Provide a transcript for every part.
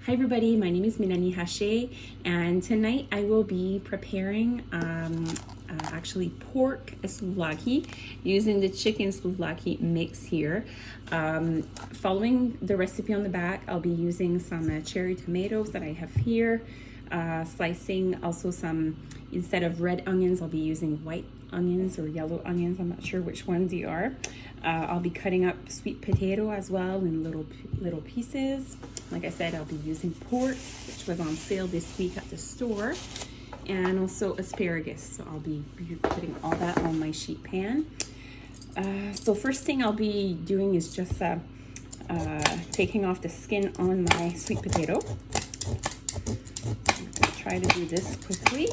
Hi everybody, my name is Minani Hache, and tonight I will be preparing actually pork souvlaki using the chicken souvlaki mix here. Following the recipe on the back, I'll be using some cherry tomatoes that I have here, slicing also some, instead of red onions, I'll be using white onions or yellow onions. I'm not sure which ones they are. I'll be cutting up sweet potato as well in little pieces. Like I said, I'll be using pork, which was on sale this week at the store, and also asparagus. So I'll be putting all that on my sheet pan. So first thing I'll be doing is just taking off the skin on my sweet potato. I'm gonna try to do this quickly.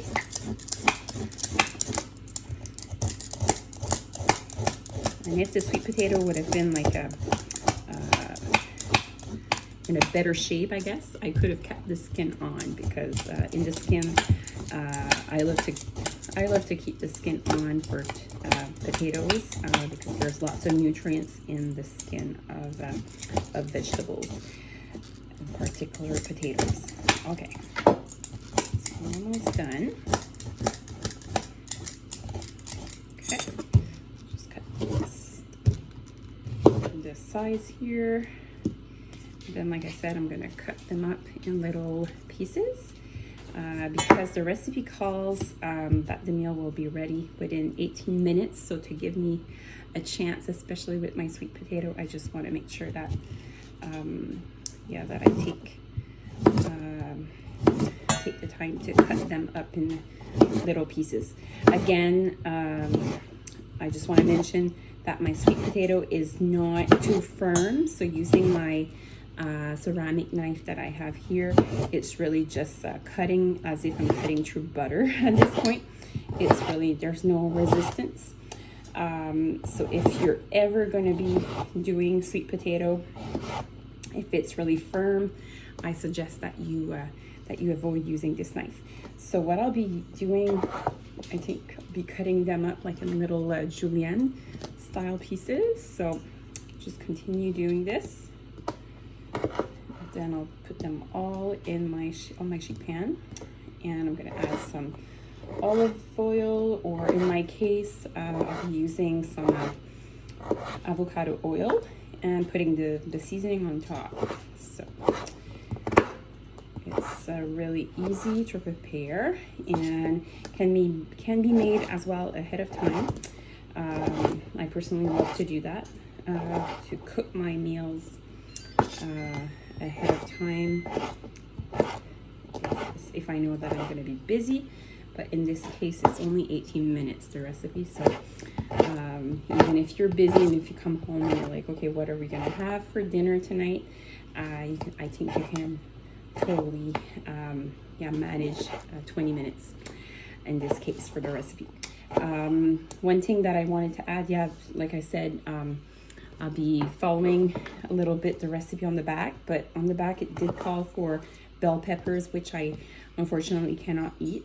And if the sweet potato would have been like in a better shape, I guess, I could have kept the skin on, because in the skin, I love to keep the skin on for potatoes, because there's lots of nutrients in the skin of vegetables, in particular potatoes. Okay, so I'm almost done. Okay, just cut this size here. Then, like I said, I'm gonna cut them up in little pieces because the recipe calls that the meal will be ready within 18 minutes. So to give me a chance, especially with my sweet potato, I just want to make sure that that I take the time to cut them up in little pieces. Again, I just want to mention that my sweet potato is not too firm, so using my ceramic knife that I have here, it's really just cutting as if I'm cutting through butter at this point. It's really, there's no resistance. So if you're ever going to be doing sweet potato, if it's really firm, I suggest that you avoid using this knife. So what I'll be doing, I think I'll be cutting them up like in little julienne style pieces. So just continue doing this. Then I'll put them all in on my sheet pan, and I'm going to add some olive oil, or in my case, I'll be using some avocado oil and putting the seasoning on top. So it's really easy to prepare and can be made as well ahead of time. I personally love to do that, to cook my meals ahead of time if I know that I'm going to be busy. But in this case, it's only 18 minutes, the recipe. So even if you're busy and if you come home and you're like, okay, what are we going to have for dinner tonight? I think you can totally manage 20 minutes in this case for the recipe. One thing that I wanted to add, like I said, I'll be following a little bit the recipe on the back, but on the back it did call for bell peppers, which I unfortunately cannot eat.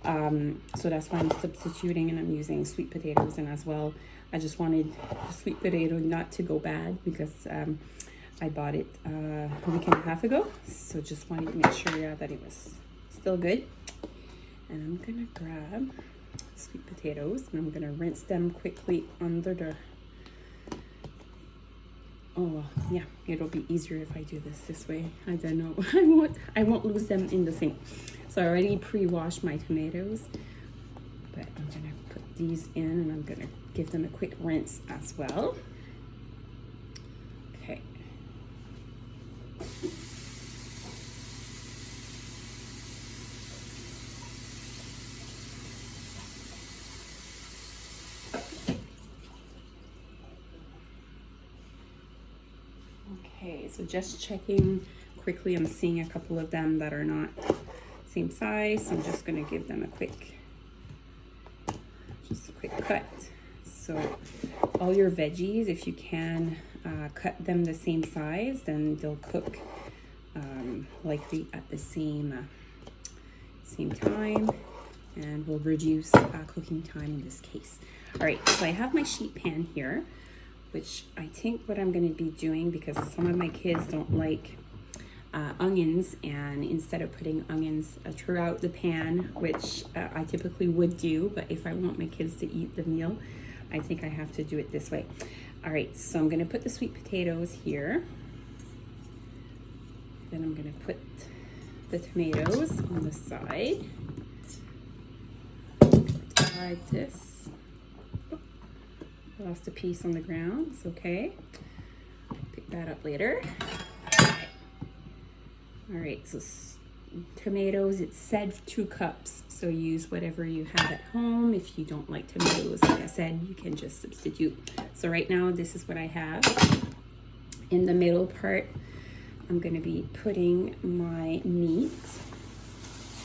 So that's why I'm substituting, and I'm using sweet potatoes. And as well, I just wanted the sweet potato not to go bad, because I bought it a week and a half ago. So just wanted to make sure that it was still good. And I'm gonna grab sweet potatoes and I'm gonna rinse them quickly under the it'll be easier if I do this way. I don't know. I won't lose them in the sink. So I already pre-washed my tomatoes, but I'm gonna put these in and I'm gonna give them a quick rinse as well. Okay. Okay, so just checking quickly, I'm seeing a couple of them that are not same size, so I'm just going to give them a quick cut. So all your veggies, if you can cut them the same size, then they'll cook likely at the same time, and will reduce cooking time in this case. All right, so I have my sheet pan here, which I think what I'm going to be doing, because some of my kids don't like onions, and instead of putting onions throughout the pan, which I typically would do, but if I want my kids to eat the meal, I think I have to do it this way. All right, so I'm gonna put the sweet potatoes here. Then I'm gonna put the tomatoes on the side. Like this. Lost a piece on the ground, it's okay. Pick that up later. All right, so tomatoes, it said 2 cups, so use whatever you have at home. If you don't like tomatoes, like I said, you can just substitute. So right now, this is what I have. In the middle part, I'm gonna be putting my meat,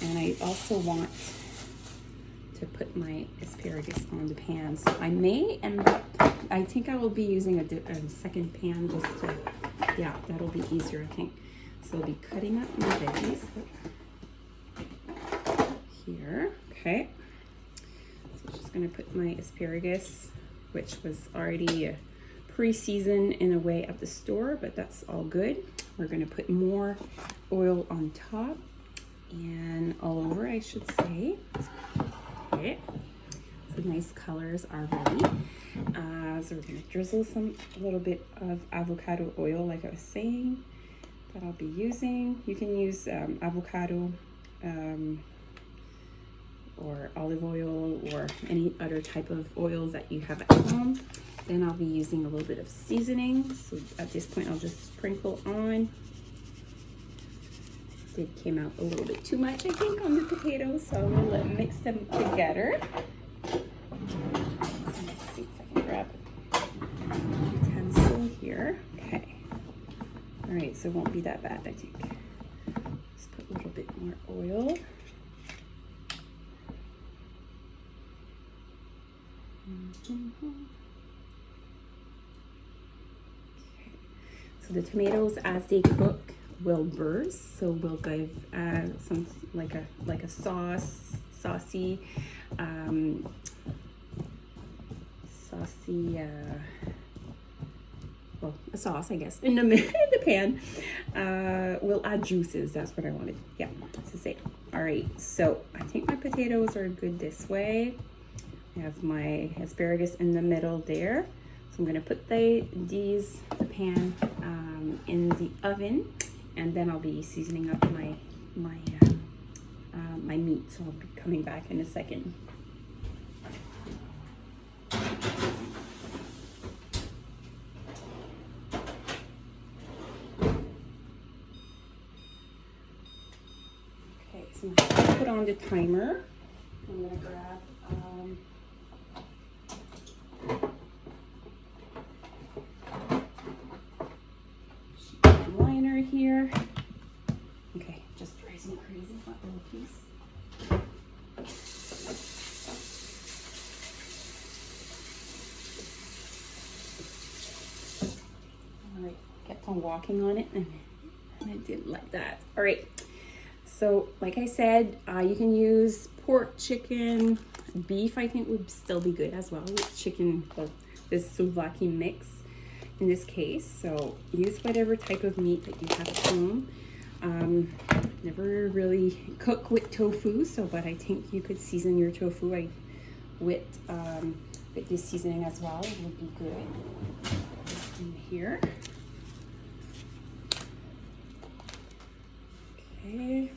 and I also want to put my asparagus on the pan. So I may end up, I think I will be using a second pan just to, yeah, that'll be easier, I think. So I'll be cutting up my veggies here, okay. So I'm just gonna put my asparagus, which was already pre-seasoned in a way at the store, but that's all good. We're gonna put more oil on top and all over, I should say. Okay, so nice colors already. So we're gonna drizzle a little bit of avocado oil, like I was saying, that I'll be using. You can use avocado or olive oil or any other type of oils that you have at home. Then I'll be using a little bit of seasoning. So at this point, I'll just sprinkle on. It came out a little bit too much, I think, on the potatoes, so I'm gonna mix them together. Let's see if I can grab a utensil here. Okay. All right, so it won't be that bad, I think. Just put a little bit more oil. Okay. So the tomatoes, as they cook, will burst, so we'll give some like a saucy well, a sauce, I guess, in the pan. We'll add juices. That's what I wanted, yeah, to say. All right, so I think my potatoes are good this way. I have my asparagus in the middle there. So I'm gonna put the pan in the oven, and then I'll be seasoning up my meat. So I'll be coming back in a second. Okay, so I'm gonna put on the timer. I'm gonna grab liner here. Okay, just rising crazy, that little piece. I kept on walking on it and I didn't like that. All right, so like I said, you can use pork, chicken, beef. I think would still be good as well with chicken, well, this souvlaki mix in this case. So use whatever type of meat that you have at home. Never really cook with tofu, so but I think you could season your tofu with this seasoning as well. It would be good. In here. Okay.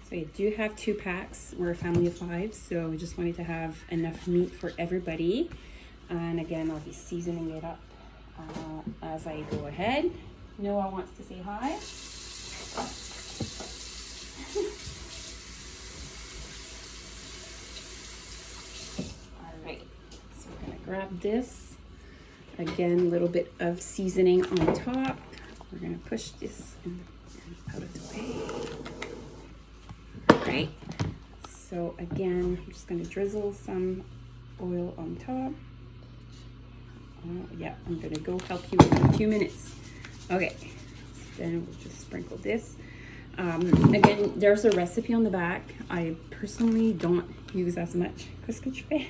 So I do have 2 packs. We're a family of 5, so we just wanted to have enough meat for everybody. And again, I'll be seasoning it up as I go ahead. Noah wants to say hi. All right, so we're gonna grab this. Again, a little bit of seasoning on top. We're gonna push this out of the way. All right, so again, I'm just gonna drizzle some oil on top. Yeah, I'm gonna go help you in a few minutes. Okay, then we'll just sprinkle this. Again, there's a recipe on the back. I personally don't use as much. Qu'est-ce que tu fais?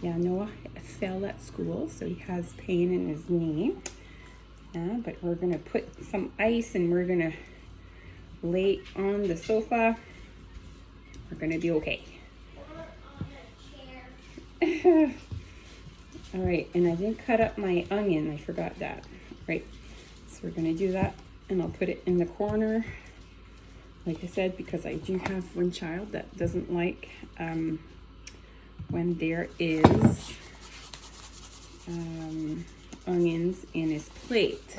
Yeah, Noah fell at school, so he has pain in his knee. But we're gonna put some ice and we're gonna lay on the sofa. We're gonna be okay. All right, and I didn't cut up my onion. I forgot that. Right, so we're gonna do that, and I'll put it in the corner. Like I said, because I do have one child that doesn't like when there is onions in his plate.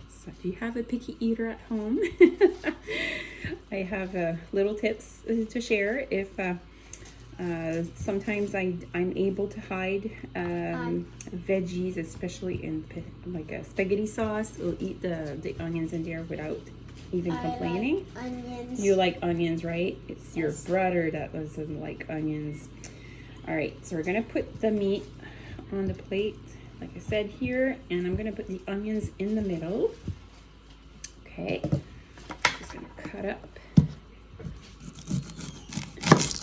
So if you have a picky eater at home, I have little tips to share. If sometimes I'm able to hide veggies, especially in like a spaghetti sauce. We'll eat the onions in there without even complaining. I like onions. You like onions, right? It's your brother that doesn't like onions. All right, so we're gonna put the meat on the plate, like I said here, and I'm gonna put the onions in the middle. Okay, just gonna cut up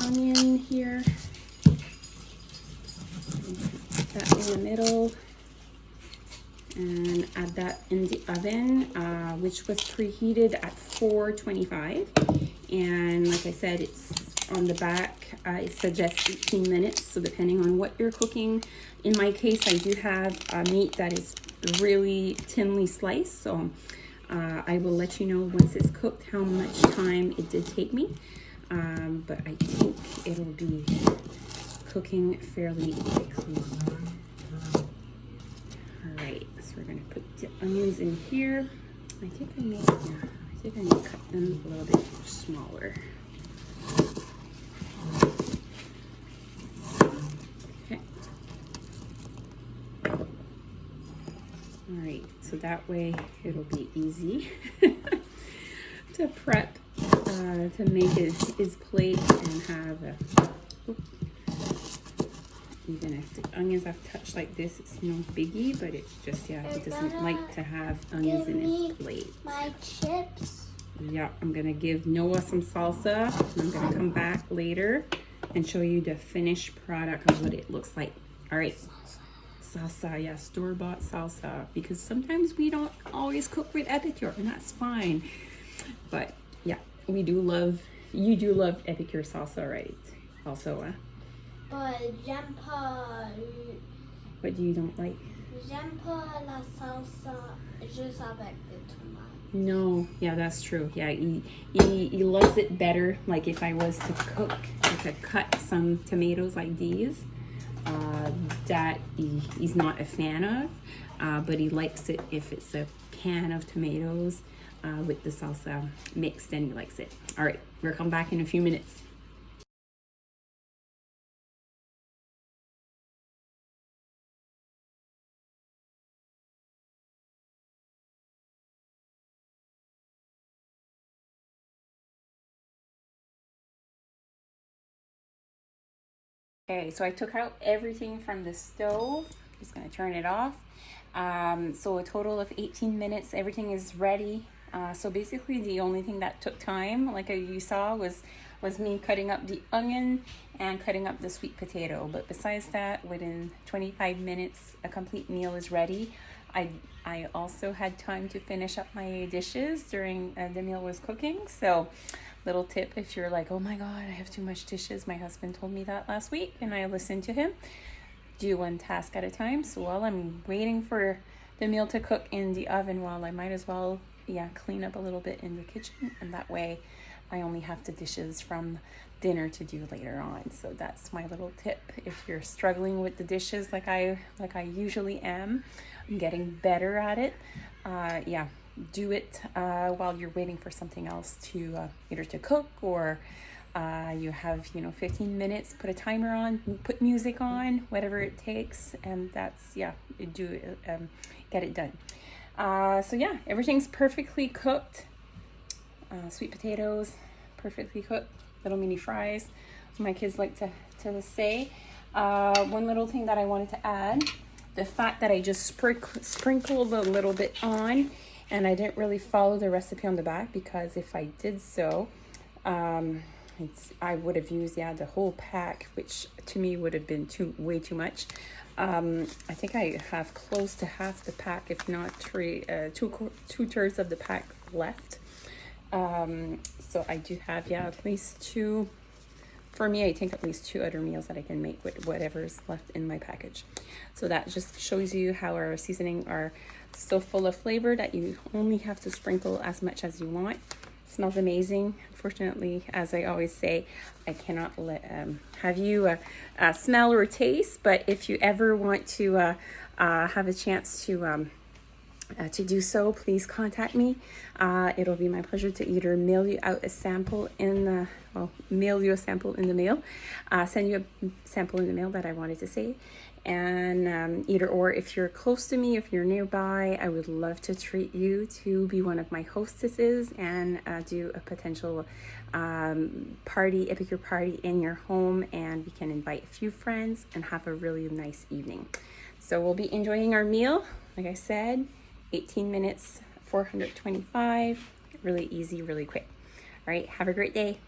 onion here. Put that in the middle. And add that in the oven, which was preheated at 425. And like I said, it's on the back. It suggests 18 minutes. So depending on what you're cooking, in my case, I do have meat that is really thinly sliced. So I will let you know once it's cooked how much time it did take me. But I think it'll be cooking fairly quickly. So we're gonna put the onions in here. I think I need to cut them a little bit smaller. Okay. All right, so that way it'll be easy to prep, to make his plate and have a. Even if the onions I've touched like this, it's no biggie, but it's just, yeah, he doesn't like to have onions in his plate. My chips. Yeah, I'm gonna give Noah some salsa. And I'm gonna come back later and show you the finished product of what it looks like. All right, salsa, yeah, store-bought salsa, because sometimes we don't always cook with Epicure, and that's fine. But yeah, you do love Epicure salsa, right? Also, But j'aime pas. what do you don't like? J'aime pas la salsa juste avec des tomates. No, yeah, that's true. Yeah, he loves it better. Like if I was to cut some tomatoes like these, that he's not a fan of, but he likes it if it's a can of tomatoes with the salsa mixed, then he likes it. All right, we'll come back in a few minutes. Okay, so I took out everything from the stove. Just gonna turn it off. So a total of 18 minutes, everything is ready. So basically the only thing that took time, like you saw, was me cutting up the onion and cutting up the sweet potato. But besides that, within 25 minutes, a complete meal is ready. I also had time to finish up my dishes during the meal was cooking. So little tip, if you're like, oh my God, I have too much dishes. My husband told me that last week and I listened to him. Do one task at a time. So while I'm waiting for the meal to cook in the oven, I might as well, clean up a little bit in the kitchen. And that way I only have the dishes from dinner to do later on. So that's my little tip. If you're struggling with the dishes like I usually am, I'm getting better at it. Do it while you're waiting for something else to either to cook or you have 15 minutes. Put a timer on, put music on, whatever it takes, and that's get it done. So everything's perfectly cooked. Sweet potatoes, perfectly cooked. Little mini fries. My kids like to say. One little thing that I wanted to add: the fat that I just sprinkled a little bit on. And I didn't really follow the recipe on the back because if I did so, I would have used, yeah, the whole pack, which to me would have been way too much. I think I have close to half the pack, if not two-thirds of the pack left. So I do have, yeah, at least two. For me, I think at least 2 other meals that I can make with whatever's left in my package. So that just shows you how our seasoning are so full of flavor that you only have to sprinkle as much as you want. Smells amazing. Unfortunately, as I always say, I cannot have you smell or taste, but if you ever want to have a chance to do so, please contact me. It'll be my pleasure to either mail you out a sample mail you a sample in the mail, send you a sample in the mail that I wanted to say. And either or, if you're close to me, if you're nearby, I would love to treat you to be one of my hostesses and do a potential epicure party in your home, and we can invite a few friends and have a really nice evening. So we'll be enjoying our meal, like I said, 18 minutes, 425, really easy, really quick. All right, have a great day.